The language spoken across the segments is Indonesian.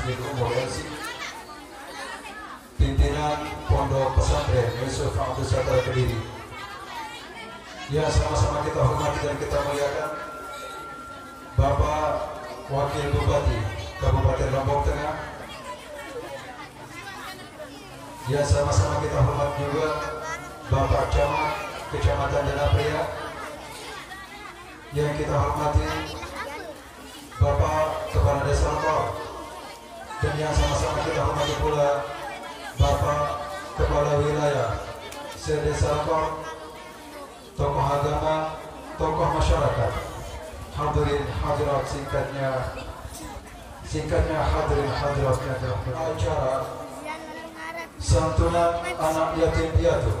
Muslim Umur LC, pimpinan Pondok Pesantren Yusuf Abdul Sattar Kediri. Ya, sama-sama kita hormati dan kita muliakan Bapak Wakil Bupati Kabupaten Lombok Tengah. Ya, sama-sama kita hormat juga Bapak Camat Kecamatan Danapria. Yang kita hormati Bapak Kepala Desa Lombok, dan yang sama-sama kita hormati pula Bapak Kepala Wilayah se-Desa Lombok, tokoh agama, tokoh masyarakat, hadirin hadirat singkatnya hadirin hadirat acara santunan anak yatim piatu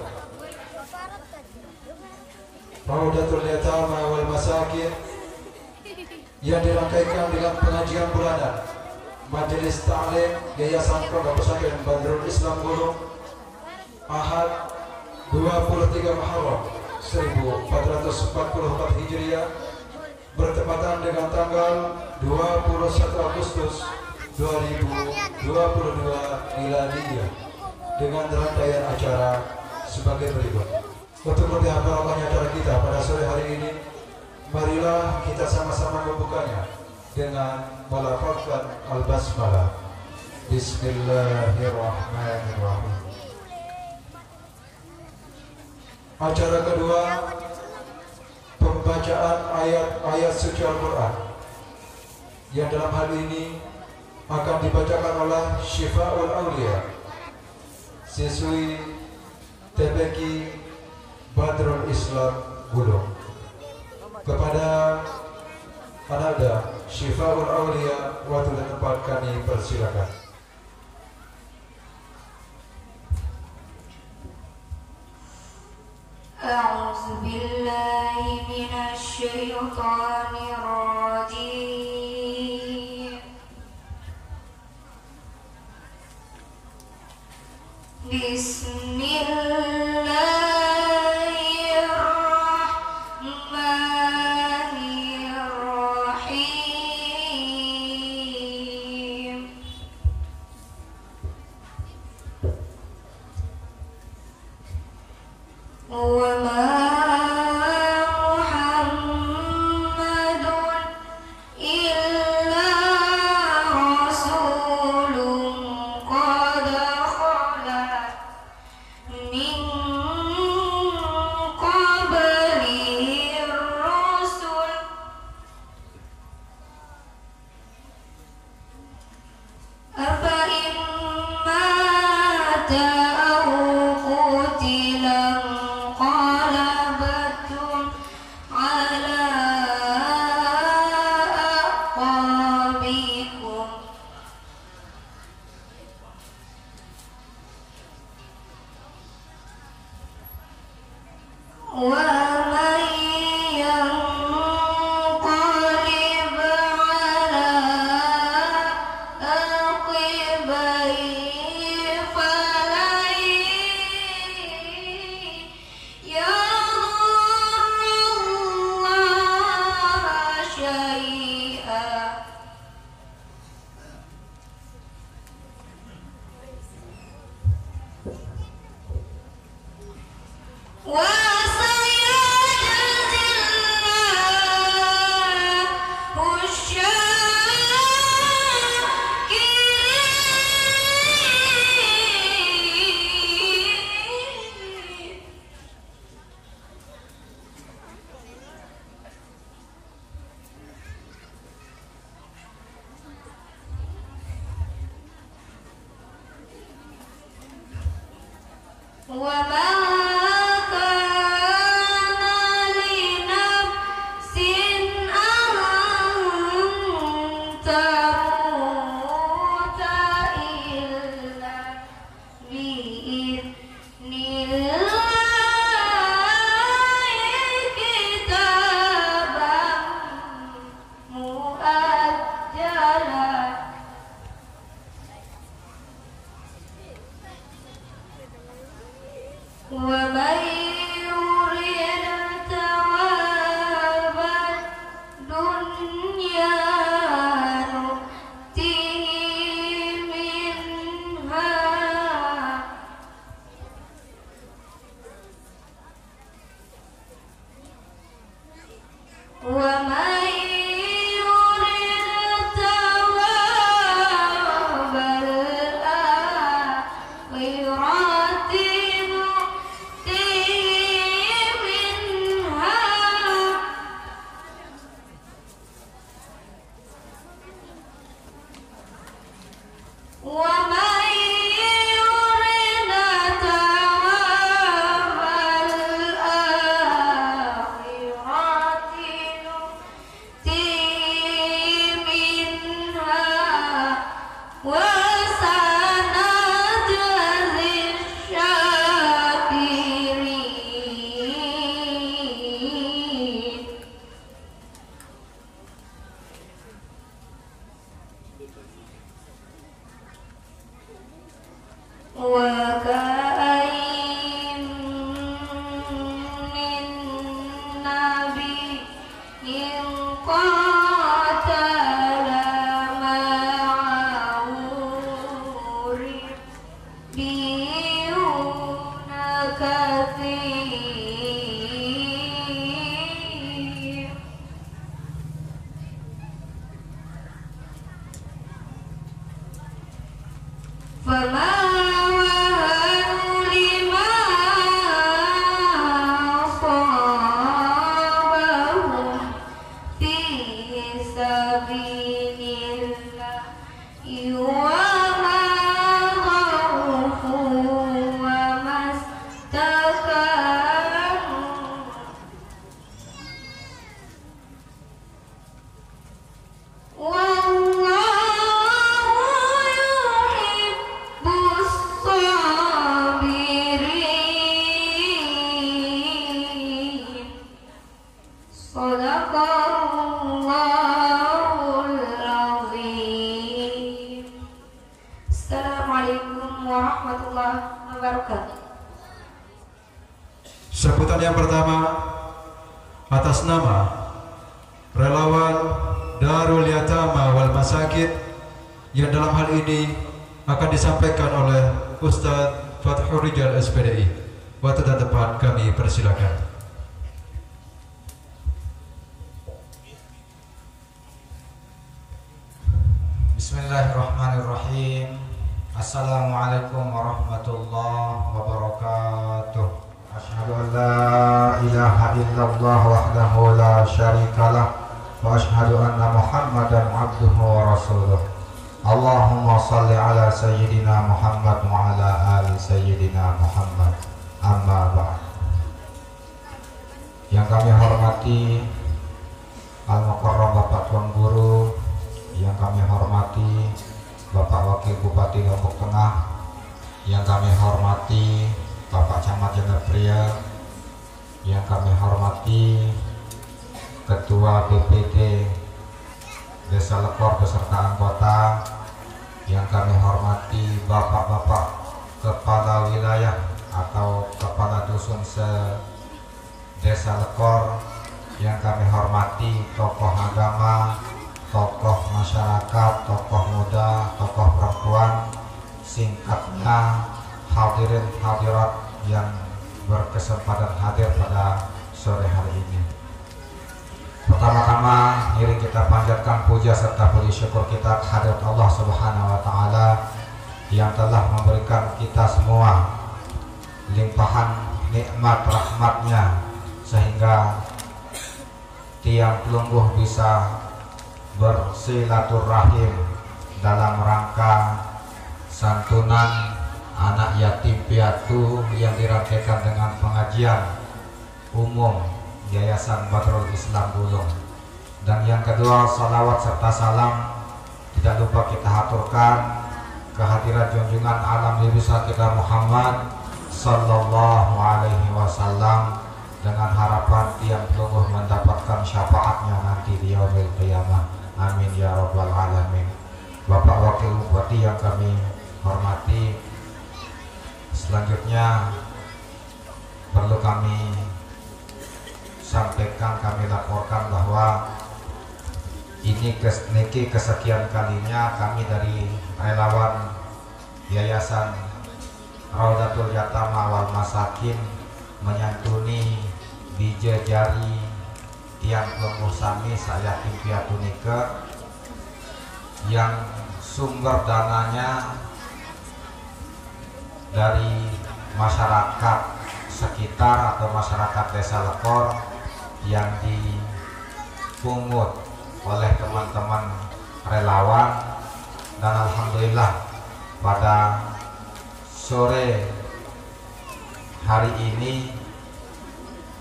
Raudatul Yatama wal Masakin yang dirangkaikan dengan pengajian bulanan Majelis Ta'lim Yayasan Pondok Pesantren Badrul Islam Gunung Ahad 23 Muharram 1444 Hijriah bertepatan dengan tanggal 21 Agustus 2022 Miladiyah dengan rangkaian acara sebagai berikut. Untuk lebih barokahnya acara kita pada sore hari ini, marilah kita sama-sama membukanya dengan melafazkan al-basmalah. Bismillahirrahmanirrahim. Acara kedua, pembacaan ayat-ayat suci Al-Quran, yang dalam hal ini akan dibacakan oleh Syifa'ul Aulia, siswi TPQ Badrul Islam Gunung. Kepada Ananda Syifa'ul Aulia, waktu dan tempat kami persilakan. A'udzu billahi minasy syaithanir rajim. Bismillahirrahmanirrahim. Wa ma Muhammadun illa rasulun qad khalat min qablihi ar-rusul afa in mata aw qutila qalabtum ala aqabikum wa man yanqalib ala aqibaihi falan yadurrallaha syai'an wa sayajzillahu syakirin. Wa ma kana li nafsin an tamuta illa biidhnillahi kitaban muajjala. ومن يرد ثواب الآخرة نؤتيه منها وسنجزي الشاكرين. وكأين من نبي قاتل معه ربيون كثير فما وهنوا لما أصابهم في سبيل الله وما ضعفوا وما استكانوا والله يحب الصابرين. صدق الله العظيم. Assalamualaikum warahmatullahi wabarakatuh. Sambutan yang pertama atas nama relawan Darul Yatama wal Masakin yang dalam hal ini akan disampaikan oleh Ustadz Fathur Rijal SPDI. Waktu dan tempat kami persilakan. Bismillahirrahmanirrahim. Assalamualaikum warahmatullahi wabarakatuh. Asyhadu an la ilaha illallah wahdahu la syarikalah wa asyhadu anna Muhammadan abduhu wa rasuluh. Allahumma salli ala sayyidina Muhammad wa ala ali sayyidina Muhammad. Amma ba'd. Yang kami hormati Al-Mukarram Bapak Tuan Guru, yang kami hormati Bapak Wakil Bupati Lombok Tengah, yang kami hormati Bapak Camat Jendela Pria, yang kami hormati Ketua BPD Desa Lekor beserta anggota, yang kami hormati Bapak-bapak Kepala Wilayah atau Kepala Dusun se-Desa Lekor, yang kami hormati tokoh agama, tokoh masyarakat, tokoh muda, tokoh perempuan, singkatnya hadirin hadirat yang berkesempatan hadir pada sore hari ini. Pertama-tama mari kita panjatkan puja serta puji syukur kita kehadirat Allah Subhanahu wa taala yang telah memberikan kita semua limpahan nikmat rahmatnya sehingga tiang pelungguh bisa bersilaturahim dalam rangka santunan anak yatim piatu yang dirangkaikan dengan pengajian umum Yayasan Badrul Islam Bulung. Dan yang kedua, salawat serta salam tidak lupa kita haturkan kehadiran junjungan alam besar kita Muhammad sallallahu alaihi wasallam dengan harapan tiang pelungguh mendapatkan syafaatnya nanti di yaumil qiyamah. Amin ya rabbal alamin. Bapak Wakil Bupati yang kami hormati, selanjutnya perlu kami sampaikan, kami laporkan bahwa ini kesekian kalinya kami dari relawan Yayasan Raudatul Yatama wal Masakin menyantuni bija jari tiang pelungguh sami saya piatu nike yang sumber dananya dari masyarakat sekitar atau masyarakat Desa Lekor yang dipungut oleh teman-teman relawan, dan alhamdulillah pada sore hari ini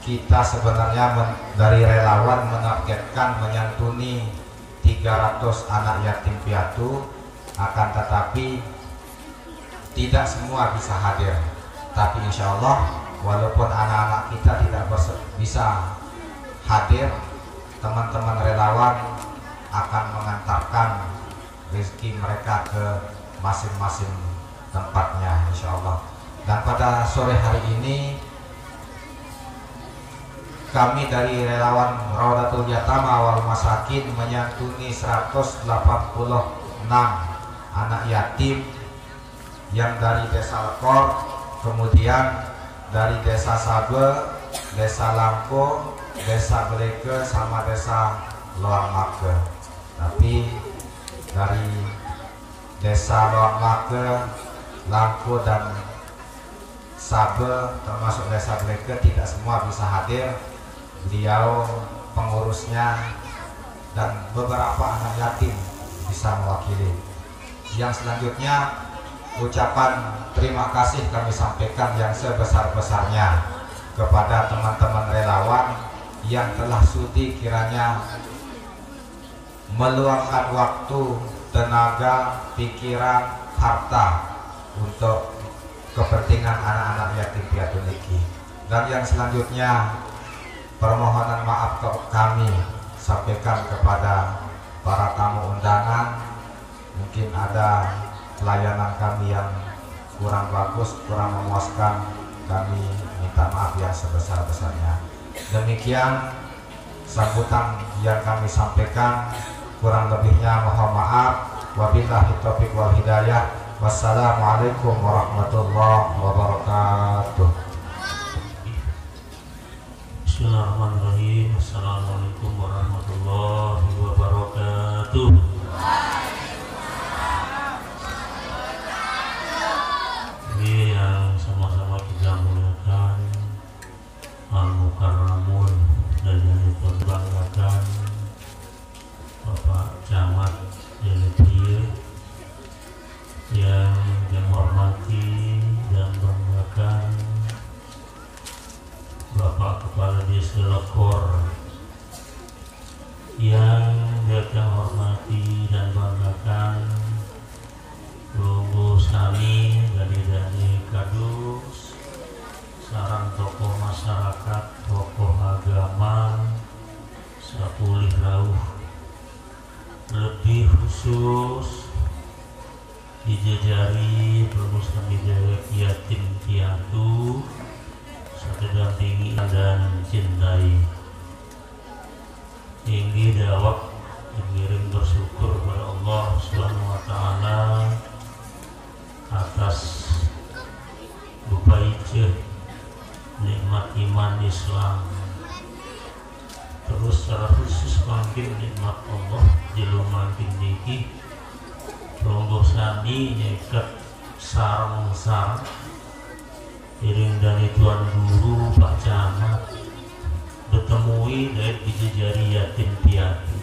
kita sebenarnya dari relawan menargetkan menyantuni 300 anak yatim piatu, akan tetapi tidak semua bisa hadir. Tapi insya Allah walaupun anak-anak kita tidak bisa hadir, teman-teman relawan akan mengantarkan rezeki mereka ke masing-masing tempatnya insya Allah. Dan pada sore hari ini kami dari relawan Raudatul Yatama wal Masakin menyantuni 186 anak yatim yang dari desa Lekor, kemudian dari desa Sabe, desa Langko, desa Beleke, sama desa Loang Make. Tapi dari desa Loang Make, Langko dan Sabe termasuk desa Beleke tidak semua bisa hadir. Beliau pengurusnya dan beberapa anak yatim bisa mewakili. Yang selanjutnya ucapan terima kasih kami sampaikan yang sebesar-besarnya kepada teman-teman relawan yang telah sudi kiranya meluangkan waktu, tenaga, pikiran, harta untuk kepentingan anak-anak yatim piatu niki. Dan yang selanjutnya permohonan maaf kami sampaikan kepada para tamu undangan. Mungkin ada pelayanan kami yang kurang bagus, kurang memuaskan, kami minta maaf yang sebesar-besarnya. Demikian sambutan yang kami sampaikan, kurang lebihnya mohon maaf. Wabillahi taufiq wal hidayah. Wassalamualaikum warahmatullahi wabarakatuh. Bismillahirrahmanirrahim. Assalamualaikum warahmatullahi wabarakatuh. Ini yang sama-sama kita muliakan, Al-Mukarramun dan yang diperbanggakan Bapak Camat Delepie, yang dihormati dan banggakan Bapak Kepala Desa Lekor, yang kita hormati dan banggakan Lunggu Sami Dani Kadus, sarang tokoh masyarakat, tokoh agama, sapulih rauh, lebih khusus dijejari permusami dewek yatim piatu, sedampingi dan cintai. Tinggi dawak mengirim bersyukur kepada Allah Subhanahu wa Ta'ala atas berupa ijeh nikmat iman Islam, terus secara khusus makin nikmat Allah jelu makin niki Ronggo Sani nyekat sarang-sarang iring dari Tuan Guru Pak Camat bertemui dari dijejari yatim piatu.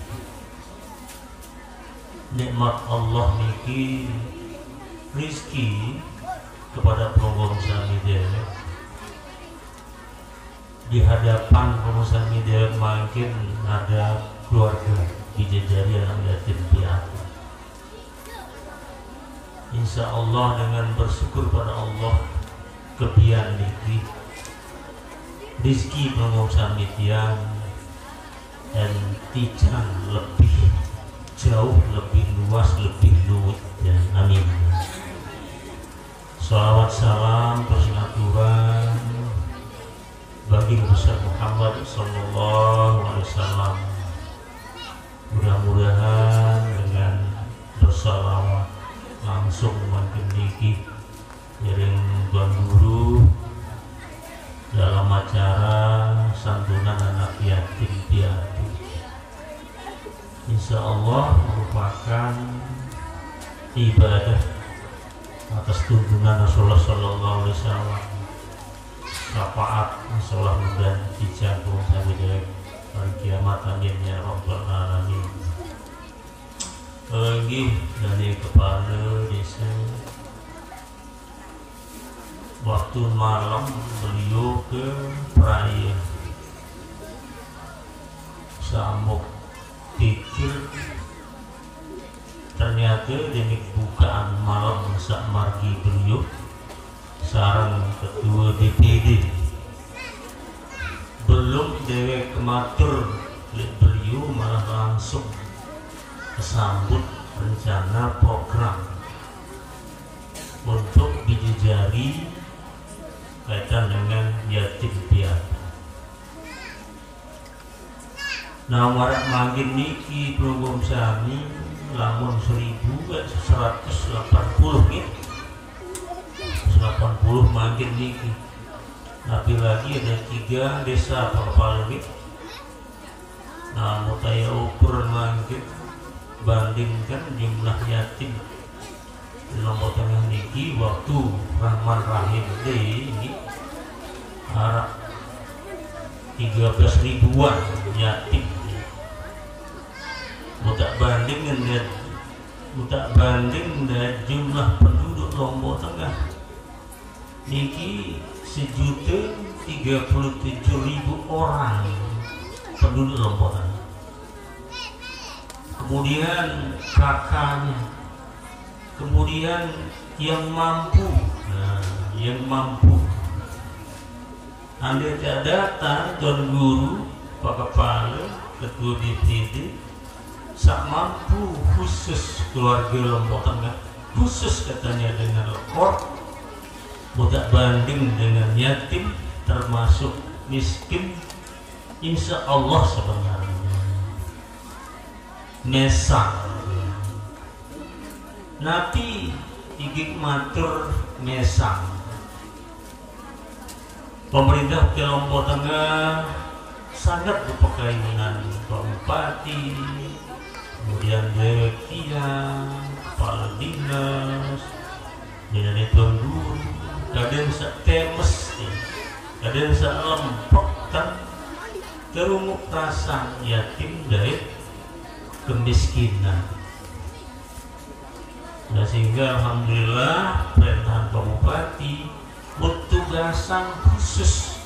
Nikmat Allah niki rizki kepada Ronggo Sani Dewek. Di hadapan Ronggo Sani Dewek makin ada keluarga dijejari anak yatim piatu. Insya Allah dengan bersyukur pada Allah kebian niki rizki pengusaha tiang dan tijang lebih jauh, lebih luas, lebih luas dan amin. Salawat salam persenaturan bagi besar Muhammad Sallallahu Alaihi Wasallam. Mudah-mudahan dengan bersalawat langsung makin niki iring Tuan Guru dalam acara santunan anak yatim piatu, insya Allah merupakan ibadah atas tuntunan Rasulullah Sallallahu Alaihi Wasallam. Syafaat masalah mudah dijago sampai hari kiamat, amin ya rabbal alamin. Lagi dari kepala desa waktu malam beliau ke peraya samuk pikir ternyata demi bukaan malam sak margi beliau sarang ketua DPD belum dewek kematur beliau malah langsung kesambut rencana program untuk dijejari kaitan dengan yatim piatu. Nah, marak makin niki program sami lamun 1180 gitu. 80 makin niki. Tapi lagi ada 3 desa kepala gitu. Nah, mau saya ukur makin bandingkan jumlah yatim nomor tengah niki waktu Rahman Rahim ini harap 13 ribuan yatim. Mutak banding dengan jumlah penduduk Lombok Tengah niki 1.037.000 orang penduduk Lombok Tengah. Kemudian kakaknya, kemudian yang mampu, yang mampu. Anda tidak datang Tuan Guru, Pak Kepala, Ketua DPD, sak mampu khusus keluarga Lombok Tengah, khusus katanya dengan lekor, mudah banding dengan yatim, termasuk miskin, insya Allah sebenarnya mesang. Nabi igik matur mesang. Pemerintah di Lombok Tengah sangat berpegang dengan Pak Bupati, kemudian Dewan, Kepala Dinas, dan Tuan Guru, kadang sak temes, kadang sak lempok kan terumuk rasa yatim dari kemiskinan. Nah, sehingga alhamdulillah perintahan Pak Bupati bertugasan khusus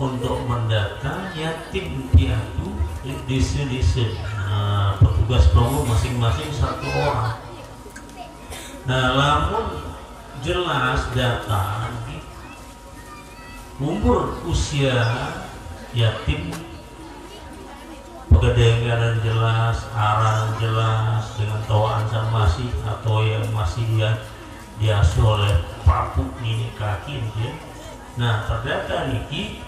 untuk mendata yatim piatu di desa-desa. Nah, petugas promo masing-masing 1 orang. Nah, lamun jelas data umur usia yatim, pegadaian jelas, arah jelas, dengan tawaan sama masih atau yang masih diasuh oleh papu ini kaki ya. Nah, terdata niki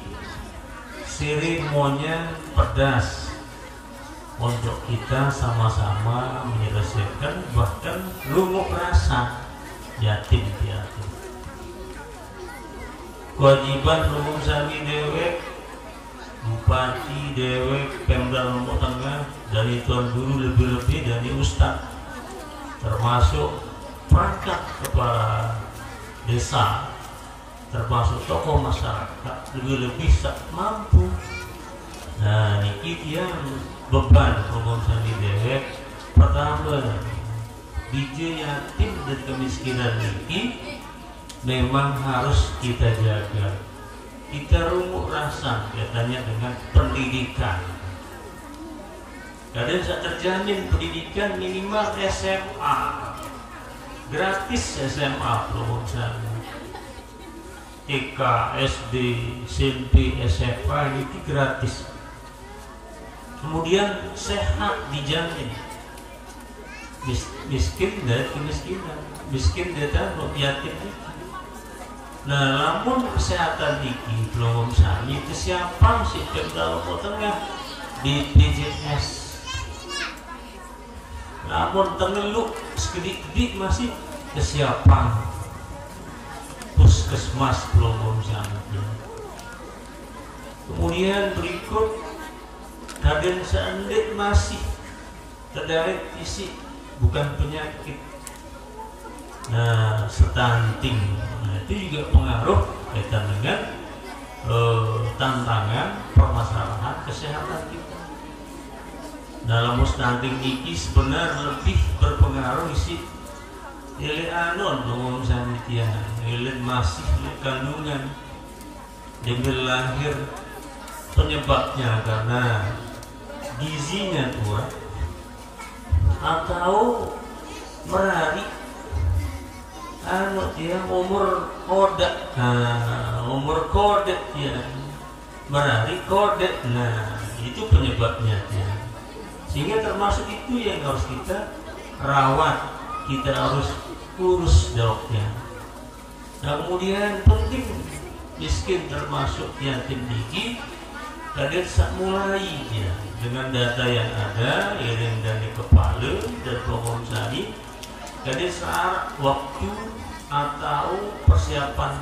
seremoninya pedas untuk kita sama-sama menyelesaikan bahkan lumuk rasa yatim piatu. Kewajiban umum sami dewek, Bupati dewek, Pemda Lombok Tengah, dari Tuan Guru lebih-lebih dari Ustadz, termasuk perangkat kepala desa, termasuk tokoh masyarakat, lebih-lebih mampu. Nah, niki dia beban umum sami dewek. Pertama, biji yatim dan kemiskinan niki memang harus kita jaga. Kita rumuk rasa katanya dengan pendidikan. Kadang saya terjamin pendidikan minimal SMA, gratis SMA promosi. TK, SD, SMP, SMA itu gratis. Kemudian sehat dijamin. Miskin dari kemiskinan, miskin dari yatim. Nah, namun kesehatan iki belum sami kesiapan si Pemda Lombok Tengah di DJS. Namun tengeluk sekedik-kedik masih kesiapan puskesmas belum sami. Kemudian berikut kadang seendit masih terdapat isi bukan penyakit. Nah, stunting, nah, itu juga pengaruh kaitan dengan tantangan permasalahan kesehatan kita. Dalam stunting ini sebenarnya lebih berpengaruh isi Ile anon umum sanitian, ile masih kandungan dengan lahir penyebabnya karena gizinya kuat atau merari dia umur kode ya merari kode, nah itu penyebabnya ya. Sehingga termasuk itu yang harus kita rawat, kita harus urus doknya. Nah kemudian penting miskin termasuk yatim diki kalian mulai ya dengan data yang ada iring dari kepala dan pokok sari kalian saat waktu atau persiapan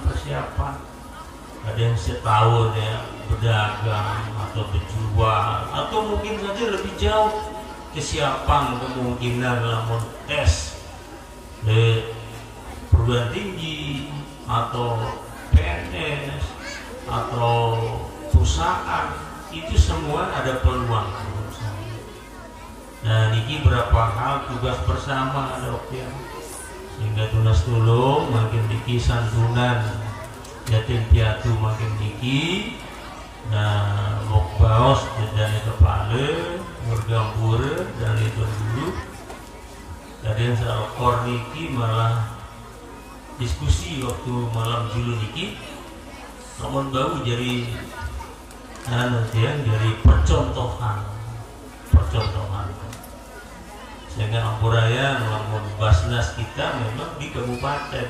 ada yang setahun ya berdagang atau berjual atau mungkin saja lebih jauh kesiapan kemungkinan dalam tes perguruan tinggi atau PNS atau perusahaan, itu semua ada peluang. Nah ini berapa hal tugas bersama dokter sehingga tunas tulung makin diki, santunan yatim piatu makin diki, nah baos dari kepala bergampur dari dulu. Kadang seorang niki malah diskusi waktu malam julu niki namun bau jadi dari percontohan sehingga ampuraya namun basnas kita memang di kabupaten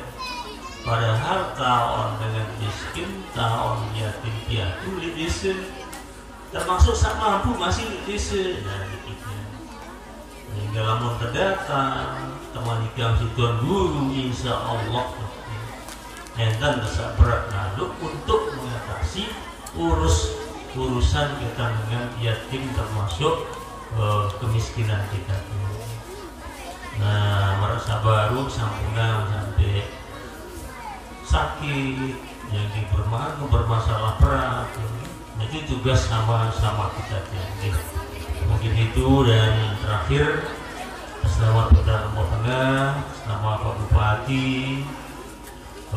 padahal tahun dengan miskin tahun yatim piatu di desa termasuk sak mampu masih di desa. Nah hingga lamun terdata teman ikam si tuan guru insya Allah enten besar berat naluk untuk mengatasi urusan kita dengan yatim termasuk kemiskinan kita. Nah merasa baru sampai sakit yang bermasalah berat itu tugas sama kita ya. Mungkin itu dan terakhir selamat Perdana Tengah, selamat Pak Bupati,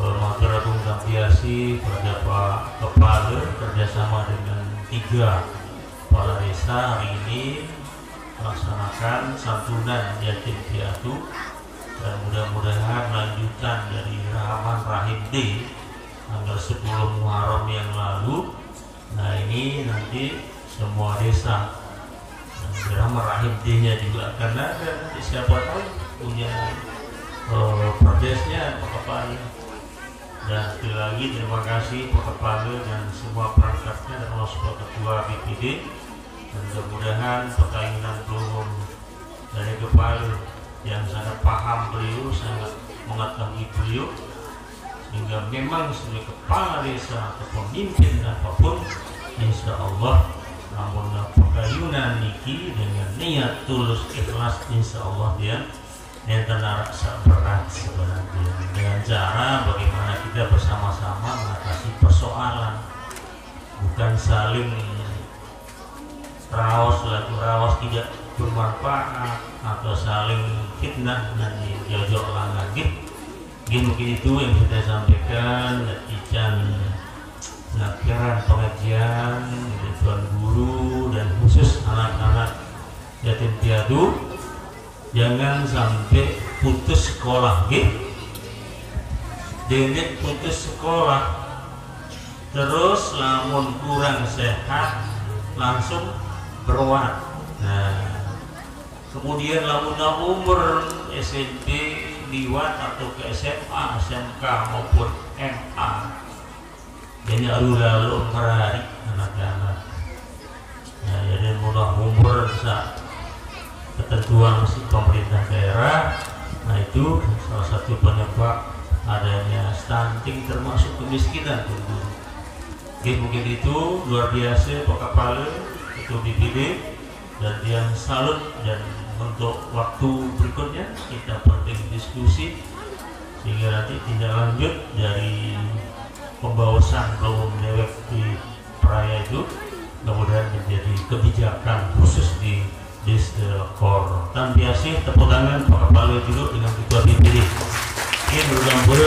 Matur Agung Tampiasi, pada Pak Kepala kerjasama dengan 3 kepala desa hari ini melaksanakan santunan yatim piatu dan mudah-mudahan lanjutan dari Rahman Rahim D tanggal 10 Muharram yang lalu. Nah ini nanti semua desa Rahman Rahim D-nya juga akan ada, nanti siapa tahu punya perdesnya Pak Kepala. Dan sekali lagi terima kasih Pak Kepala dan semua perangkatnya dan Pak Ketua BPD, dan mudah-mudahan perkainan belum dari Kepala yang sangat paham beliau, sangat mengetahui beliau, sehingga memang sebagai kepala desa atau pemimpin apapun insya Allah namun pekayunan niki dengan niat tulus ikhlas insya Allah dia yang tenarak berat sebenarnya dengan cara bagaimana kita bersama-sama mengatasi persoalan, bukan saling raos tidak bermanfaat atau saling fitnah dan jojok langan gitu. Mungkin itu yang saya sampaikan. Ican pengajaran pengajian tuan guru dan khusus anak-anak yatim piatu jangan sampai putus sekolah Dendek putus sekolah terus lamun kurang sehat langsung beruat. Nah kemudian lamun umur SMP liwat atau ke SMA, SMK maupun MA ini lalu merari anak-anak. Nah, jadi mudah umur saat ketentuan pemerintah daerah. Nah itu salah satu penyebab adanya stunting termasuk kemiskinan. Oke, mungkin itu luar biasa Pak Kepala Ketua BPD dan yang salut, dan untuk waktu berikutnya kita penting diskusi sehingga nanti tindak lanjut dari pembawasan belum dewek di peraya itu kemudian menjadi kebijakan khusus di Desa Kor. Tampiasi tepuk tangan Pak Kepala dulu dengan Ketua BPD.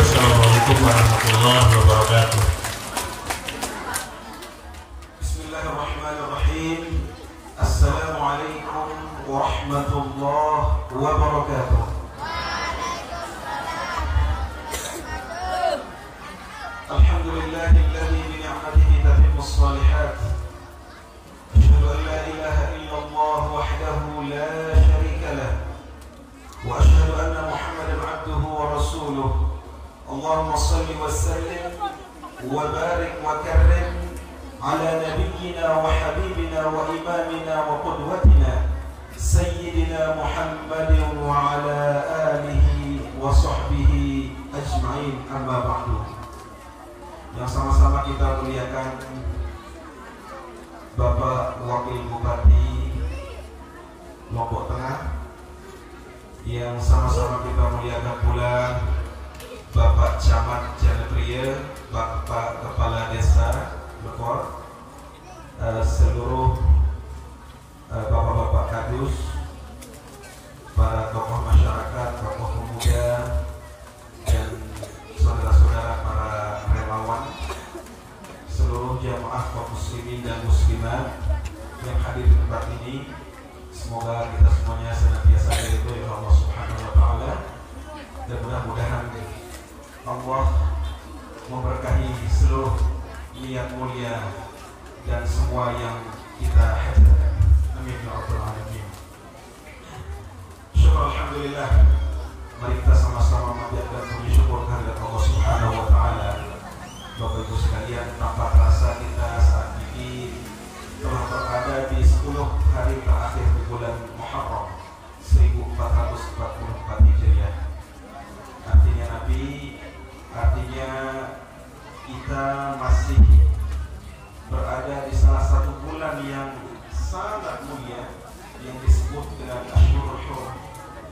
Assalamualaikum warahmatullahi wabarakatuh. Bismillahirrahmanirrahim. Assalamualaikum warahmatullahi wabarakatuh. Alhamdulillahilladzi bi ni'matihi tatimmus shalihat. Asyhadu an la ilaha illallah wahdahu la syarika lah. Wa asyhadu anna Muhammadan 'abduhu wa rasuluh. Allahumma shalli wa sallim wa barik wa karrim ala nabiyyina wa habibina wa imamina wa qudwatina sayyidina Muhammadin wa ala alihi wa sahbihi ajma'in, amma ba'du. Yang sama-sama kita muliakan Bapak Wakil Bupati Lombok Tengah, yang sama-sama kita muliakan pula Bapak Camat Janepria, Bapak Kepala Desa Lekor, seluruh bapak-bapak kadus, para tokoh masyarakat, tokoh pemuda, dan saudara-saudara para relawan, seluruh jamaah kaum muslimin dan muslimat yang hadir di tempat ini. Semoga kita semuanya senantiasa diridhoi oleh Allah Subhanahu wa taala, dan mudah-mudahan Allah memberkahi seluruh niat mulia dan semua yang kita hadirkan. Amin ya rabbal alamin. Syukur alhamdulillah. Mari kita sama-sama memanjatkan puji syukur kehadirat Allah Subhanahu wa taala. Bapak Ibu sekalian, tanpa terasa kita saat ini telah berada di 10 hari terakhir di bulan Muharram 1444 Hijriah. Artinya Nabi, artinya kita masih berada di salah satu bulan yang sangat mulia yang disebut dengan Asyurul Hurum,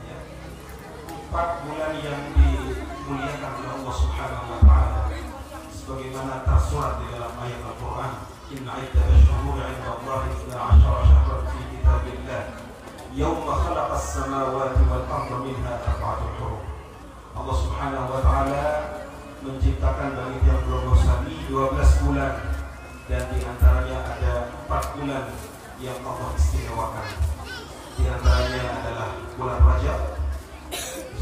ya. 4 bulan yang dimuliakan oleh Allah Subhanahu wa taala sebagaimana tersurat di dalam ayat Al-Qur'an, inna iddatash shuhuri 'inda Allahi 12 syahran fi kitabillah yawma khalaqas samawati wal arda minha arba'atul hurum. Allah Subhanahu wa taala menciptakan bagi tiap kelompok 12 bulan, dan di antaranya ada 4 bulan yang Allah istimewakan. Di antaranya adalah bulan Rajab,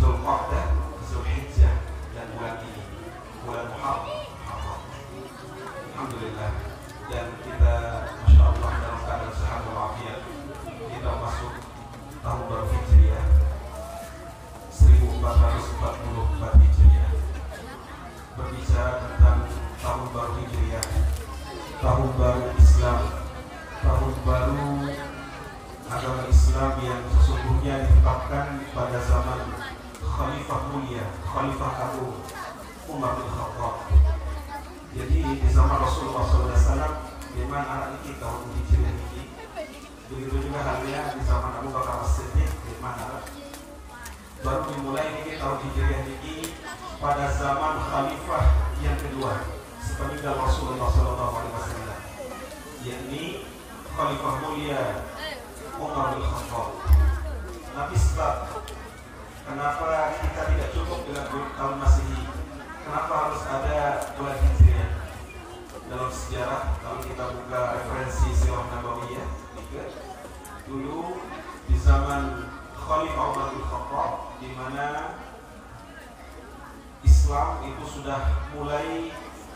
Zulqa'dah, Zulhijjah, dan bulan ini, bulan Muharram. Alhamdulillah, dan kita Masya Allah dalam keadaan sehat walafiat. Kita masuk tahun baru Hijriah 1444 Hijriah. Berbicara tentang tahun baru Hijriah, tahun baru Islam, tahun baru agama Islam yang sesungguhnya ditetapkan pada zaman Khalifah Mulia, Khalifah Agung Umar bin Khattab. Jadi di zaman Rasulullah SAW, memang anak ini tahun Hijriah ini. Begitu juga halnya di zaman Abu Bakar As-Siddiq, memang baru dimulai ini tahun Hijriah ini pada zaman Khalifah yang kedua sepeninggal Rasulullah SAW, yakni Khalifah Mulia Umar bin Khattab. Tapi sebab kenapa kita tidak cukup dengan tahun Masehi, kenapa harus ada bulan Hijriah? Dalam sejarah, kalau kita buka referensi Sirah Nabawiyah, dulu di zaman Khalifah Umar bin Khattab, di mana Islam itu sudah mulai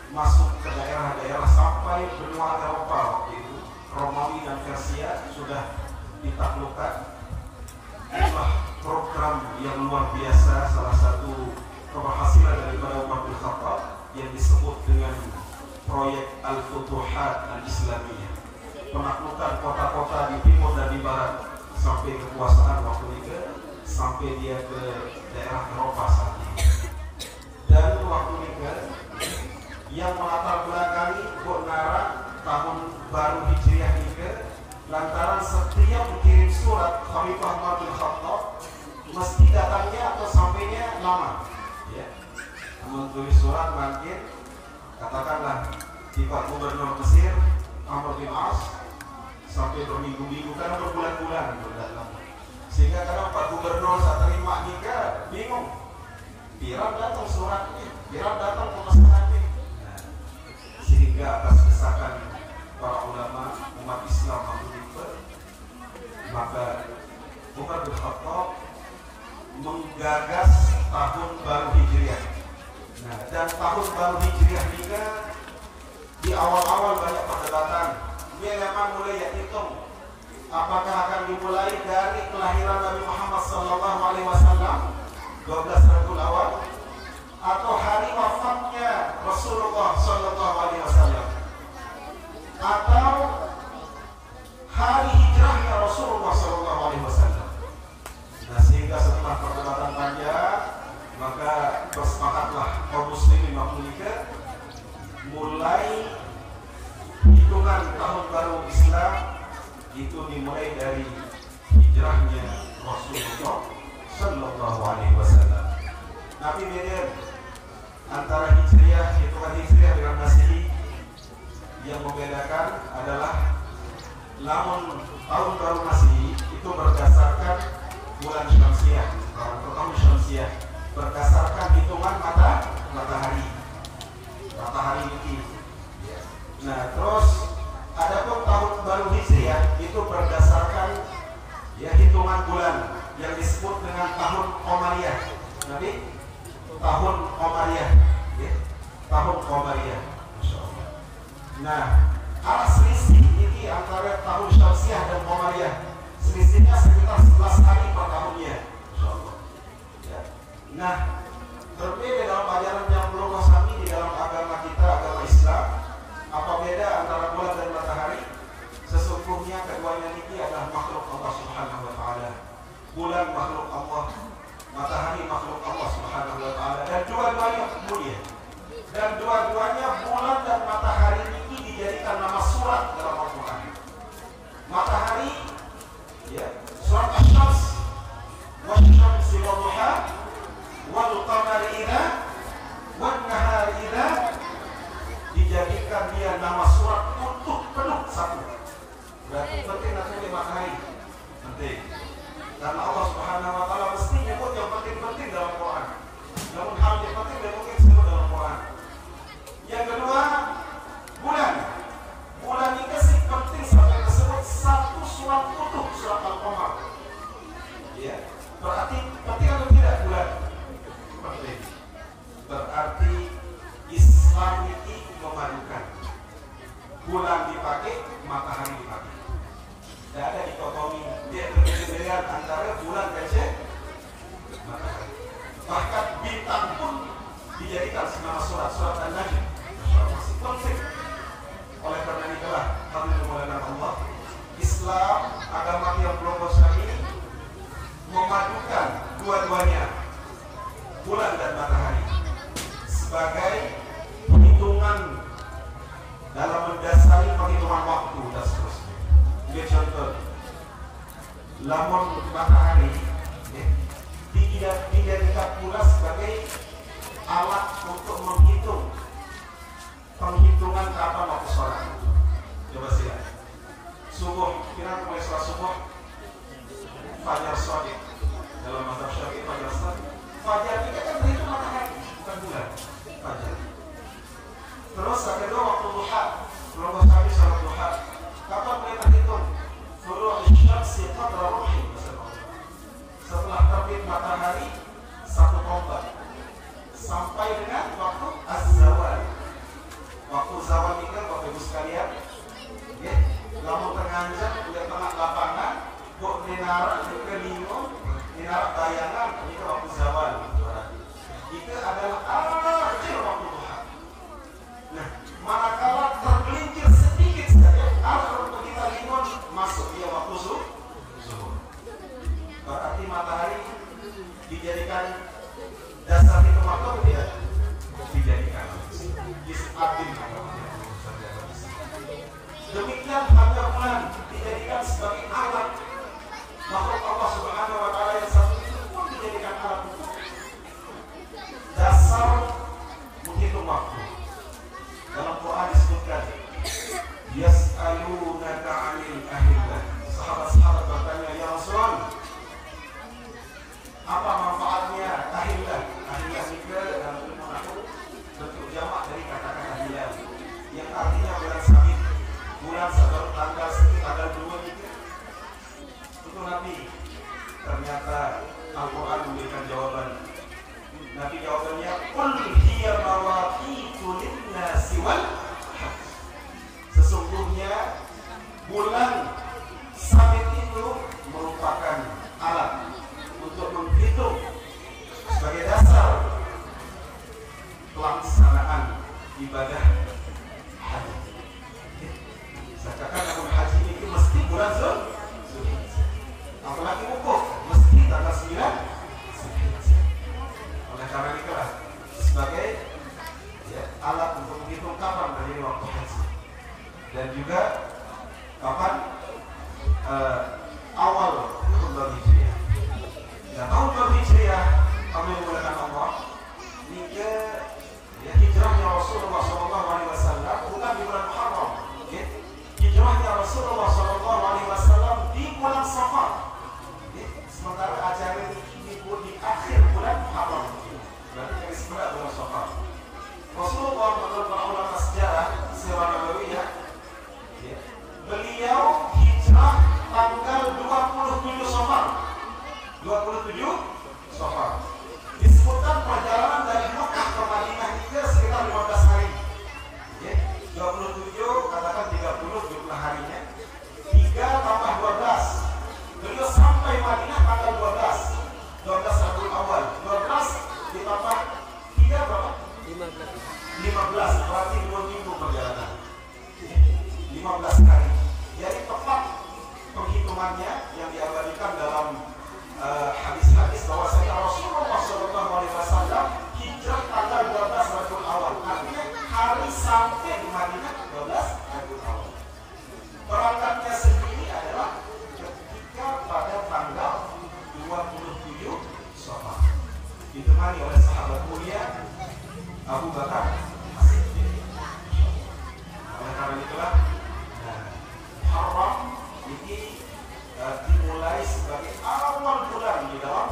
masuk ke daerah-daerah sampai benua Eropa waktu itu, Romawi dan Persia sudah ditaklukkan. Itulah program yang luar biasa, salah satu keberhasilan daripada Umar bin Khattab yang disebut dengan proyek Al-Futuhat Al-Islamiyah, penaklukan kota-kota di timur dan di barat sampai kekuasaan waktu itu, sampai dia ke daerah Eropa saat ini. Dan waktu itu yang melatar belakangi keonaran tahun baru Hijriah ini, lantaran setiap mengirim surat Khalifah Umar bin Khattab mesti datangnya atau sampainya lama, ya. Menulis surat mungkin katakanlah di Pak Gubernur Mesir Amr bin As sampai berminggu-minggu, karena berbulan-bulan berdalam, sehingga kadang Pak Gubernur saat terima nikah bingung Biar datang suratnya, biar datang pemesanannya. Nah, sehingga atas desakan para ulama umat Islam Abu maka Umar bin Khattab menggagas tahun baru Hijriah. Nah, dan tahun baru Hijriah juga di awal-awal banyak perdebatan. Memang mulai ya hitung apakah akan dimulai dari kelahiran Nabi Muhammad SAW 12 Rabiul Awal atau hari wafatnya Rasulullah SAW atau hari hijrahnya Rasulullah SAW. Nah, sehingga setelah perdebatan panjang maka bersepakatlah kaum muslimin makmulika mulai hitungan tahun baru Islam itu dimulai dari hijrahnya Rasulullah Sallallahu Alaihi Wasallam. Tapi beda antara hijriah, hitungan hijriah dengan Masehi. Yang membedakan adalah lamun tahun baru Masehi itu berdasarkan bulan Syamsiah atau tahun Syamsiah, berdasarkan hitungan matahari ini. Nah, terus adapun tahun baru Hijriah itu berdasarkan ya hitungan bulan yang disebut dengan tahun Qamariyah. Nanti tahun Qamariyah, ya, tahun Qamariyah. Masyaallah. Nah, arah selisih ini antara tahun Syamsiah dan Qamariyah, selisihnya sekitar 11 hari per tahunnya. Masyaallah. Ya. Nah, berbeda dalam ajaran yang belum kami di dalam agama kita, agama Islam. Apa beda antara bulan dan matahari? Sesungguhnya keduanya ini adalah makhluk Allah Subhanahu wa taala. Bulan makhluk Allah, matahari makhluk Allah Subhanahu wa taala, dan dua-duanya mulia. Dan dua-duanya bulan dan matahari ini dijadikan nama surat dalam Al-Qur'an. Matahari ya, surat Asy-Syams, wasy-syamsi wadduha, wal qamari idza wan nahari idza, dijadikan dia nama surat utuh penuh satu. Berarti penting nanti matahari penting. Karena Allah Subhanahu wa taala mesti nyebut yang penting-penting dalam Quran. Namun hal yang penting tidak mungkin disebut dalam Quran. Yang kedua, bulan. Bulan ini sih penting sampai disebut satu surat utuh, surat Al-Qamar. Ya, berarti penting atau tidak bulan? Penting. Berarti Islam ini memadukan. Bulan dipakai, matahari dipakai. Tidak ada dikotomi, dia berbeda antara bulan dan matahari. Bahkan bintang pun dijadikan nama surat An-Najm. Masih konflik. Oleh karena itulah kami memuliakan Allah. Islam, agama yang global ini memadukan dua-duanya, bulan dan matahari, sebagai perhitungan dalam mendasari perhitungan waktu dan seterusnya. Dia contoh, lamun matahari dijadikan pula sebagai alat untuk menghitung penghitungan kapan waktu sholat. Coba siap. Subuh, kira mulai sholat subuh, fajar shadiq dalam mazhab Syafi'i, fajar shadiq. Fajar ini kan berhitung matahari, bukan bulan. Fajar. Terus yang kedua waktu duha, belum kami sholat duha. Kapan mulai terhitung? Furu' asy-syamsi qadra ruhi. Setelah terbit matahari satu tombak sampai dengan waktu az-zawal. Waktu zawal ini kan Bapak Ibu sekalian, ya, lamun tenganjang udah tengah lapangan, kok dinara ke limo, dinara bayangan, ini ke waktu zawal. Itu adalah akhir waktu duha. Nah, manakala tergelincir sedikit saja, akhir waktu kita limon masuk dia waktu zuhur. Berarti matahari dijadikan dasar itu waktu tidak dijadikan. Demikian halnya bulan dijadikan sebagai alat makhluk Allah Subhanahu wa taala yang satu itu pun dijadikan alat untuk dasar pelaksanaan ibadah haji. Saya katakan namun haji ini mesti bulan Zulhijjah. Apalagi wukuf mesti tanggal 9 Zulhijjah. Oleh karena itulah sebagai alat untuk menghitung kapan dari waktu haji dan juga kapan awal tahun baru Hijriah. Nah, tahun baru Hijriah kami menggunakan Allah ini ke hijrahnya Rasulullah SAW bukan di bulan Muharram. Hijrahnya Rasulullah SAW di bulan Safar. Sementara ajaran ini di akhir bulan Muharram. Berarti dari sebelah bulan Safar. Rasulullah menurut para ulama sejarah Sirah Nabawiyah, beliau hijrah tanggal 27 Safar. 27 Safar. Disebutkan perjalanan dari Mekah ke Madinah itu sekitar 15 hari. 27 katakan 30 jumlah harinya. 3 tambah 12. Beliau sampai Madinah tanggal 12. 12 Rabiul Awal. 12 ditambah 3 berapa? 15. Berarti 2 minggu perjalanan. 15 hari. Jadi tepat penghitungannya yang diabadikan dalam hadis-hadis bahwasanya Rasulullah SAW hijrah tanggal 12 Rabiul Awal. Artinya hari sampai di Madinah 12 Rabiul Awal. Berangkatnya sendiri adalah ketika pada tanggal 27 Safar. Ditemani oleh sahabat mulia Abu Bakar As-Siddiq. Oleh karena itulah Muharram ini dimulai sebagai awal bulan di dalam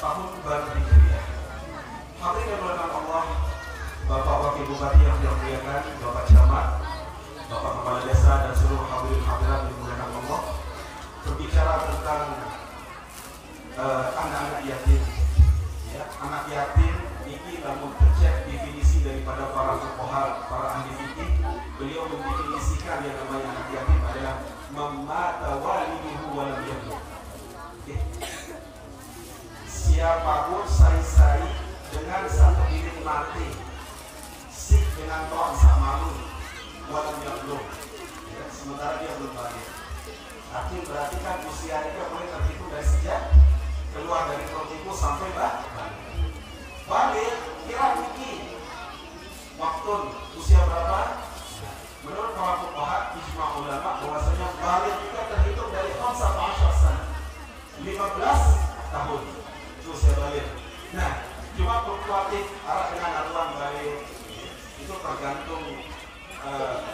tahun baru Hijriah. Hadirin yang dimuliakan Allah, Bapak Wakil Bupati yang dimuliakan, Bapak Camat, Bapak Kepala Desa dan seluruh hadirin hadirat yang dimuliakan Allah, berbicara tentang anak-anak yatim. Ya, anak yatim ini namun tercek definisi daripada para fuqaha, para ahli fikih. Beliau mendefinisikan yang namanya anak yatim adalah memata waliduhu wa lam yablugh. Siapapun sai-sai dengan satu diri mati, sik dengan toh samalu wa lam yablugh. Sementara dia belum balik. Artinya berarti kan usia dia boleh terhitung dari sejak keluar dari perut ibu sampai balik. Kira ini waktu usia berapa? Menurut para fuqaha ijma' ulama bahwasanya balik juga terhitung dari 15 sana. 15 tahun itu usia balik. Nah, cuma fluktuatif arah dengan aturan balik itu tergantung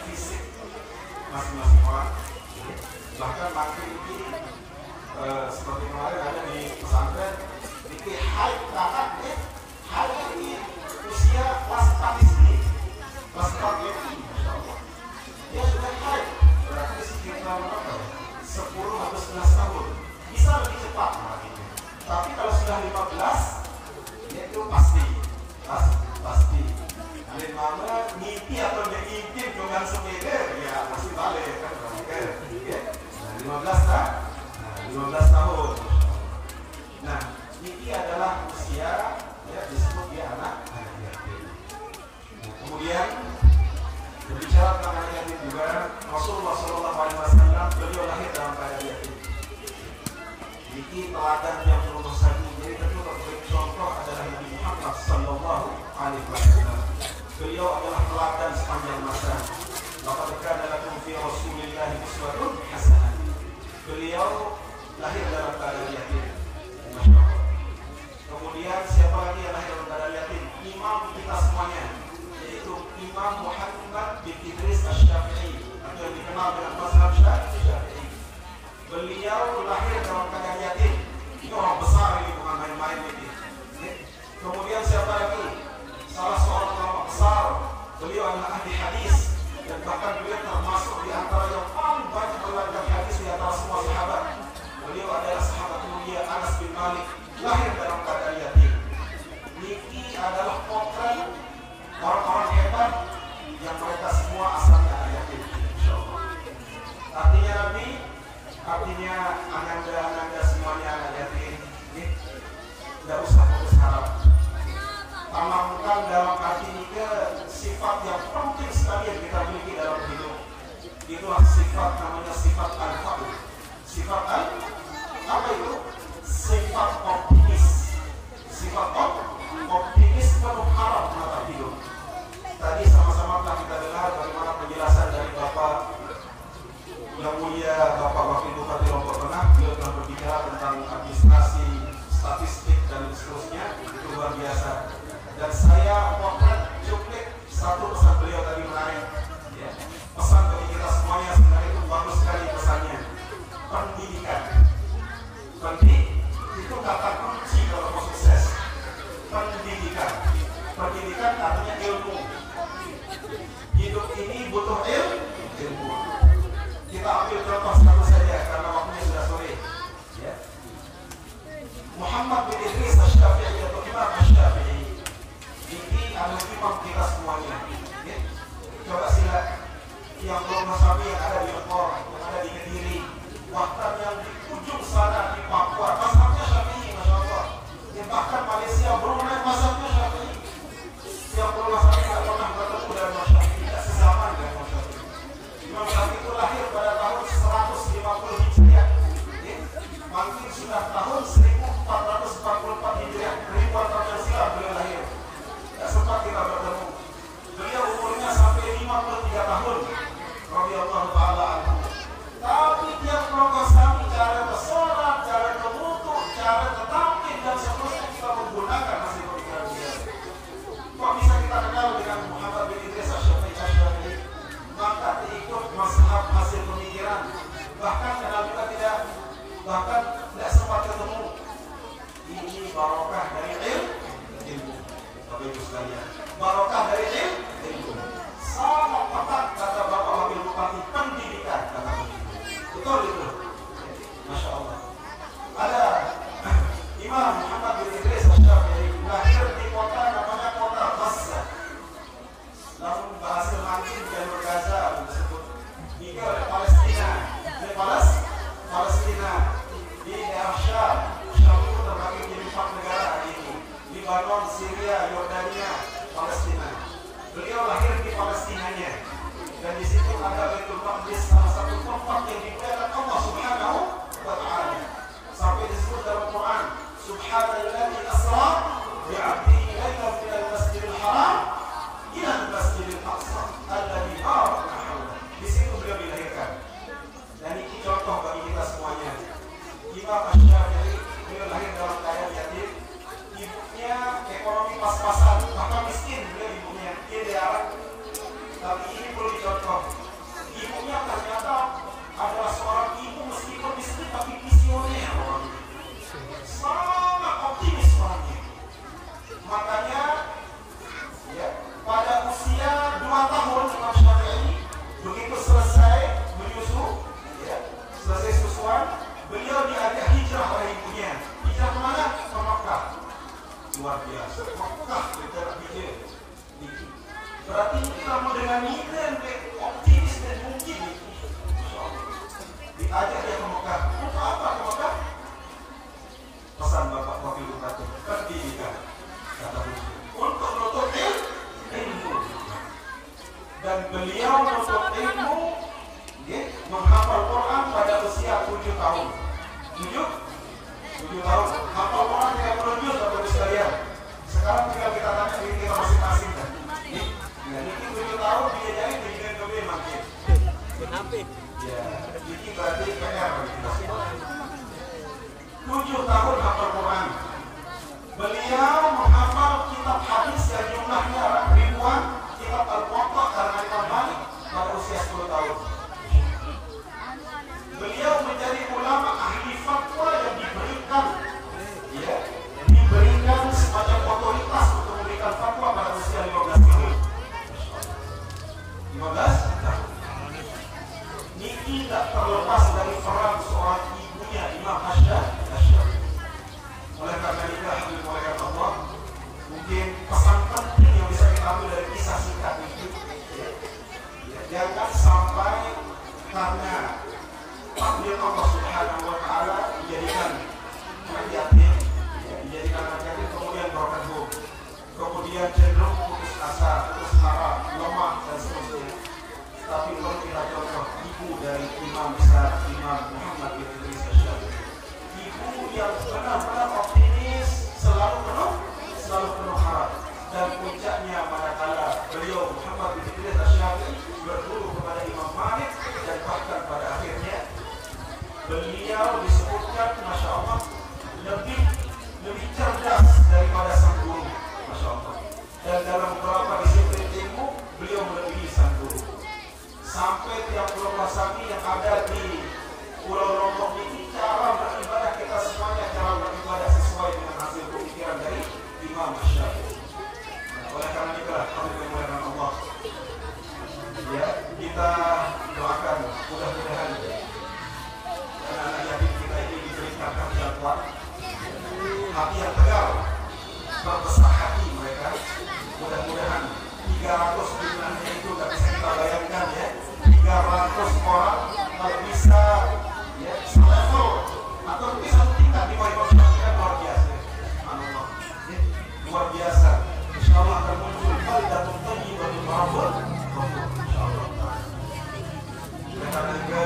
fisik masing-masing orang. Bahkan makin ini seperti kemarin ada di pesantren ini haid kakak haid ini usia kelas 4 SD, kelas 4 SD, dia sudah haid berarti sekitar 10 atau 11 tahun, bisa lebih cepat gitu. Tapi kalau sudah 15 dia itu pasti ada mana ngimpi atau dia ngimpi dengan sepeda ya pasti balik kan ya. 15 tahun. Nah, ini adalah usia ya disebut dia anak yatim. Nah, kemudian berbicara tentang anak yatim juga Rasulullah SAW beliau lahir dalam keadaan yatim. Ini teladan yang perlu saja. Jadi tentu sebagai contoh adalah Nabi Muhammad SAW. Beliau adalah teladan sepanjang masa. Laqad kana lakum fi Rasulillahi uswatun hasanah. Beliau lahir dalam keadaan yatim. Masya Allah. Kemudian siapa lagi yang lahir dalam keadaan yatim? Imam kita semuanya, yaitu Imam Muhammad bin Idris Asy-Syafi'i atau yang dikenal dengan mazhab Syafi'i. Beliau lahir dalam keadaan yatim. Ini orang besar ini, bukan main-main ini. Kemudian siapa lagi? Salah seorang ulama besar. Beliau adalah ahli hadis dan bahkan beliau termasuk di antara yang paling banyak meriwayatkan hadis di antara semua sahabat. Beliau adalah sahabat mulia tanamkan dalam hati kita sifat yang penting sekali yang kita miliki dalam hidup. Itulah sifat namanya sifat al-fa'il. Sifat apa itu? Sifat optimis. Sifat optimis penuh harap menatap hidup. Tadi sama-sama telah kita dengar bagaimana penjelasan dari Bapak yang mulia Bapak Wakil Bupati Lombok Tengah. Beliau telah berbicara tentang administrasi, statistik dan seterusnya. Itu luar biasa. Dan saya potret cuplik satu pesan beliau tadi menarik. Ya. Pesan bagi kita semuanya sebenarnya itu bagus sekali pesannya. Pendidikan. Itu kata kunci kalau mau sukses. Pendidikan. Pendidikan artinya ilmu. Hidup ini butuh ilmu. Kita ambil contoh satu saja karena waktunya sudah sore. Ya. Muhammad bin Idris Asy-Syafi'i atau Imam Asy-Syafi'i ini adalah imam kita semuanya. Ya. Coba sila yang belum Masawi yang ada di Lekor, yang ada di Kediri, bahkan yang di ujung sana di Papua, mazhabnya Syafi'i, masya Allah. Yang bahkan Malaysia, Brunei, mazhabnya Syafi'i. Yang belum Masawi tidak pernah bertemu dengan Syafi'i, tidak sezaman dengan Syafi'i. Imam Syafi'i itu lahir pada tahun 150 Hijriah. Ya. Mungkin sudah tahun 1444 Hijriah, ribuan tahun yang silam beliau lahir. Tidak sempat kita bertemu. Beliau umurnya sampai 53 tahun. Radhiyallahu ta'ala anhu. Tapi dia program cara bersolat, cara berwudu, cara bertakbir dan seterusnya kita menggunakan hasil pemikiran dia. Kok bisa kita kenal dengan Muhammad bin Idris Asy-Syafi'i? Maka diikut mazhab hasil pemikiran. Bahkan kenal juga tidak, bahkan tidak sempat ketemu. Ini barokah dari ilmu. Bapak Ibu sekalian, barokah dari ilmu. Sangat tepat kata Bapak Wakil Bupati, pendidikan kata begitu. Betul itu. Masya Allah. Ada Imam Muhammad bin Idris Asy-Syafi'i lahir di kota namanya kota Gaza. Namun bahasa Mantin jalur Gaza disebut hingga oleh Palestina. Di Palestina di daerah Syam. Syam itu terbagi menjadi 4 negara hari ini. Libanon, Syria, Yordania, Palestina. Beliau lahir di Palestinanya. Dan di situ ada Baitul Maqdis, salah satu tempat yang dimuliakan Allah Subhanahu wa Ta'ala. Sampai disebut dalam Quran, Subhanalladzi asra bi 'abdihi lailan minal masjidil haram ila al-masjidil aqsa alladzi barakna hawlahu. Di situ beliau dilahirkan. Dan ini contoh bagi kita semuanya. Imam Asy-Syafi'i beliau lahir dalam keadaan yatim. Ibunya ekonomi pas-pasan, bahkan miskin beliau ibunya. Dia diarang. Tapi ini perlu dicontoh. Ibunya ternyata adalah seorang ibu meskipun miskin tapi visioner orang. Sangat optimis orangnya. Makanya ya, pada usia 2 tahun Imam Syafi'i begitu selesai menyusu, ya, selesai susuan, beliau diajak hijrah oleh ibunya. Hijrah kemana? Ke Makkah. Luar biasa. Makkah berjarak hijrah. Berarti kita mau dengan itu yang optimis dan mungkin. Diajak dia ke Mekah. Untuk apa ke Mekah? Pesan Bapak Wakil Bupati, pendidikan. Kata beliau. Untuk menuntut ilmu. Dan beliau menuntut ilmu, menghafal Quran pada usia 7 tahun. 7 tahun. Hafal Quran 30 juz Bapak Ibu sekalian. Sekarang tinggal kita tanya diri kita masing-masing kan. Ini 7 tahun dia jadi dengan gede makin. Ya, ini berarti PR bagi kita semua. 7 tahun hafal Quran. Beliau menghafal kitab hadis yang jumlahnya ribuan, kitab Al-Muwatta karena Imam Malik pada usia 10 tahun. Beliau menjadi ulama ahli fatwa yang diberikan semacam otoritas untuk memberikan fatwa pada usia 15 tahun. 15 tahun. Niki tak terlepas dari peran seorang ibunya Imam Asy-Syafi'i. Oleh karena itu, alhamdulillah Allah, mungkin pesan penting yang bisa kita ambil dari kisah singkat itu, jangan sampai karena takdir Allah Subhanahu wa Ta'ala dijadikan anak yatim, kemudian broken home, kemudian kemudian cenderung putus asa, putus harap, lemah dan seterusnya. Tapi kalau kita contoh ibu dari Imam besar Imam Muhammad bin Idris Asy-Syafi'i, ibu yang benar-benar optimis, selalu penuh harap. Dan puncaknya manakala beliau Muhammad bin Idris Asy-Syafi'i berguru kepada Imam Malik, dan bahkan pada akhirnya beliau disebutkan Masya Allah lebih cerdas daripada sang guru, Masya Allah. Dan dalam beberapa disiplin ilmu beliau melebihi sang guru. Sampai tiap pulau Masami yang ada di Pulau Lombok ini, cara beribadah kita semuanya cara beribadah sesuai dengan hasil pemikiran dari Imam Asy-Syafi'i. Oleh karena itulah kami memuliakan Allah, ya, kita doakan mudah-mudahan anak-anak yatim kita ini diberikan hati yang kuat, hati yang tegar, berbesar hati mereka. Mudah-mudahan 300 jumlahnya itu tidak bisa kita bayangkan, ya, 300 orang kalau bisa, ya, selevel atau bisa tingkat di bawah Imam Syafi'i, luar biasa. Allah, ya, luar biasa. Insyaallah akan muncul baldatun thayyibatun wa rabbun ghafur, insyaallah. Karena juga,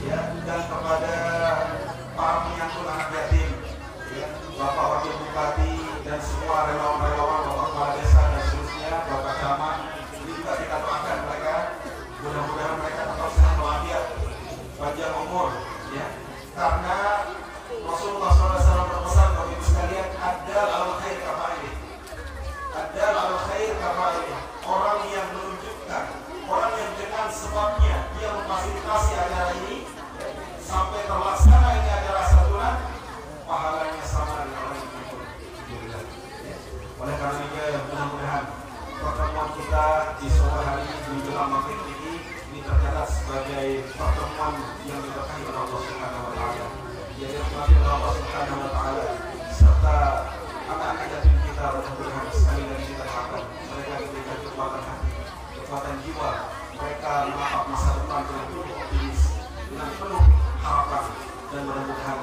ya, dan kepada para penyantun anak yatim, ya, Bapak Wakil Bupati dan semua relawan-relawan, Bapak Kepala Desa dan seterusnya, Bapak Camat, ini juga kita doakan mereka, mudah-mudahan mereka tetap sehat walafiat, panjang umur, ya, karena Rasulullah SAW berpesan kepada ibu sekalian, adal al-khair kafa'ilih, adal al-khair kafa'ilih, orang yang menunjukkan, orang yang dengan sebabnya dia memfasilitasi acara ini, ya, sampai terlaksana ini acara santunan, pahalanya sama dengan orang yang ikut. Oleh karena itu, mudah-mudahan pertemuan kita di sore hari ini di menjelang maghrib ini tercatat sebagai pertemuan yang diberkahi oleh Allah Subhanahu wa taala. Yang diberkahi oleh Allah Subhanahu wa taala, serta anak-anak yatim kita, mudah-mudahan sekali lagi kita doakan mereka diberikan kekuatan hati, kekuatan jiwa, mereka menatap masa depan dengan penuh optimis, dengan penuh harapan, dan mudah-mudahan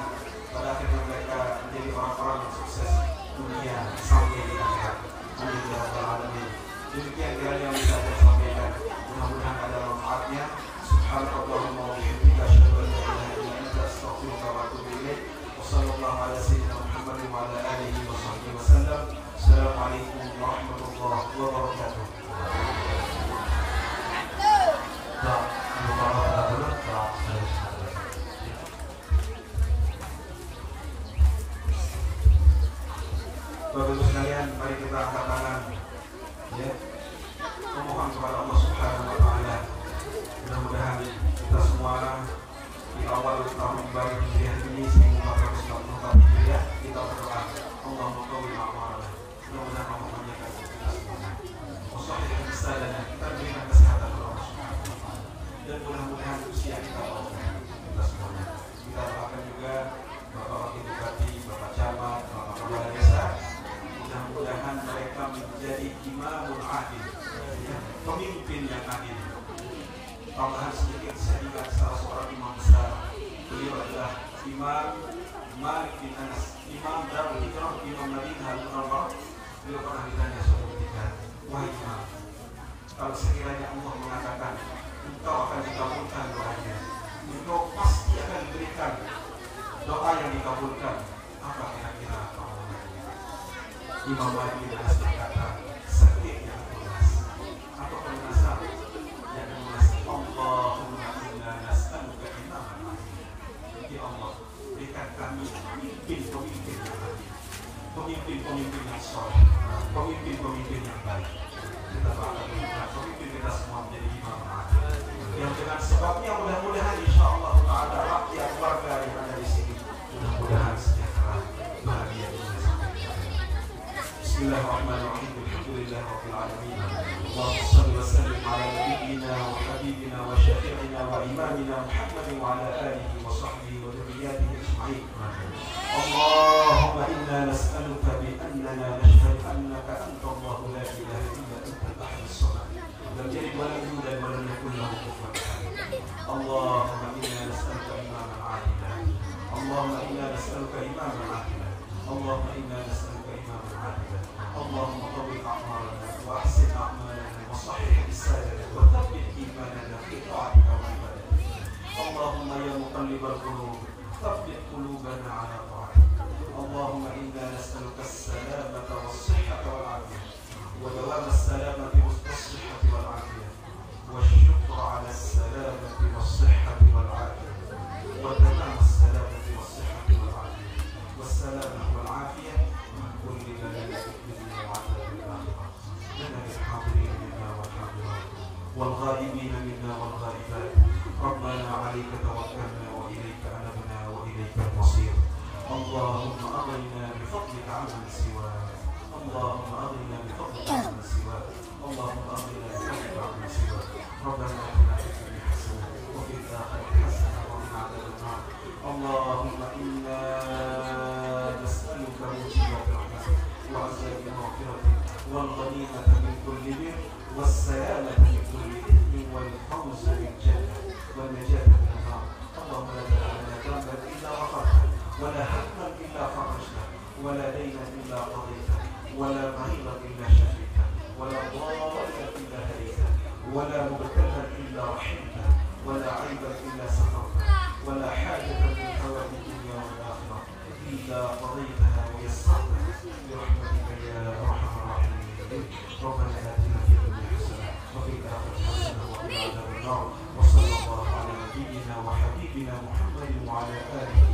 pada akhirnya mereka menjadi orang-orang yang sukses dunia sampai di akhirat. Amin ya rabbal alamin. Demikian kiranya yang bisa saya sampaikan. Mudah-mudahan ada manfaatnya. Subhanallahumma wa bihamdika asyhadu an la ilaha illa anta astaghfiruka wa atubu ilaik. Wassallallahu ala sayyidina Muhammad wa ala alihi wa sahbihi wasallam. Assalamualaikum warahmatullahi wabarakatuh. Bapak Ibu sekalian, mari kita angkat tangan, ya, memohon kepada Allah Subhanahu wa taala. Mudah-mudahan kita semua di awal tahun baru Hijriah ini 1444 Hijriah kita berdoa, Allahumma qawwi a'malana. Mudah-mudahan Allah menyertai kita semuanya. Wassallallahu wasallam, kita berikan kesehatan kepada Allah Subhanahu wa taala. Dan mudah-mudahan usia kita panjang kita semuanya. Kita doakan juga Bapak Wakil Bupati, Bapak Camat, Bapak Kepala Desa. Mudah-mudahan mereka menjadi imamul adil, ya, pemimpin yang adil. Tambahan sedikit, saya ingat salah seorang imam besar, beliau adalah Imam Malik bin Anas, Imam Darul Hijrah, Imam Madinah Al-Munawwarah. Beliau pernah ditanya suatu ketika, wahai imam, kalau sekiranya Allah mengatakan engkau akan dikabulkan doanya, engkau pasti akan diberikan doa yang dikabulkan, apa kira-kira kamu? Imam Malik bin Anas berkata, sakit yang lunas atau pelunasan yang lunas. Allahumma inna nas'aluka imaman adil. Ya Allah, berikan kami pemimpin-pemimpin yang adil, pemimpin-pemimpin yang soleh, pemimpin-pemimpin yang baik. Kita doakan pemimpin kita semua menjadi imam adil, yang dengan sebabnya mudah-mudahan insyaallah ta'ala rakyat warga yang ada di sini mudah-mudahan sejahtera, bahagia dunia sampai di akhirat. Bismillahirrahmanirrahim. Alhamdulillah rabbil alamin. Allahumma shalli wa sallim ala nabiyyina wa habibina wa syafi'ina wa imamina Muhammadin wa ala alihi wa sahbihi wa dhurriyyatihi ajma'in. Allahumma inna nas'aluka bi annana nashhadu annaka anta Allahu la ilaha illa anta al-ahad as-samad. Lam yalid wa lam yulad wa lam yakul lahu kufuwan ahad. Allahumma inna nas'aluka imaman 'adilan. Allahumma inna nas'aluka imaman 'adilan. Allahumma inna nas'aluka imaman 'adilan. Allahumma qawwi وحسن أعمالنا وصحح لساننا وثبت إيماننا في طاعتك وعبادتك. اللهم يا مقلب القلوب ثبت قلوبنا على طاعتك. اللهم إنا نسألك السلامة والصحة والعافية ودوام السلامة والصحة والعافية والشكر على السلامة والصحة والعافية وتمام السلامة والصحة والعافية والسلامة والعافية من كل بلاء في الدنيا وعذاب الآخرة. لنا الحاضرين منا والحاضرات والغائبين منا والغائبات. ربنا عليك توكلنا وإليك أنبنا وإليك المصير. اللهم أغننا بفضلك عمن سواك. اللهم أغننا بفضلك عمن سواك. اللهم أغننا بفضلك عمن سواك. ربنا آتنا في الدنيا حسنة وفي الآخرة حسنة وقنا عذاب النار. اللهم إنا نسألك موجبات رحمتك وعزائم مغفرتك والغنيمة من كل بر والسلامة من كل إثم والفوز بالجنة والنجاة من النار. اللهم لا تدع لنا ذنبا إلا غفرته ولا هما إلا فرجته ولا دينا إلا قضيته ولا مريضا إلا شفيته ولا ضالا إلا هديته ولا مبتلا إلا رحمته ولا عيبا إلا سترته ولا حاجة من حوائج الدنيا والآخرة إلا قضيتها ويسرتها برحمتك يا أرحم الراحمين. ربنا آتنا في الدنيا حسنة وفي الآخرة حسنة وقنا عذاب النار. وصلى الله على نبينا وحبيبنا محمد وعلى آله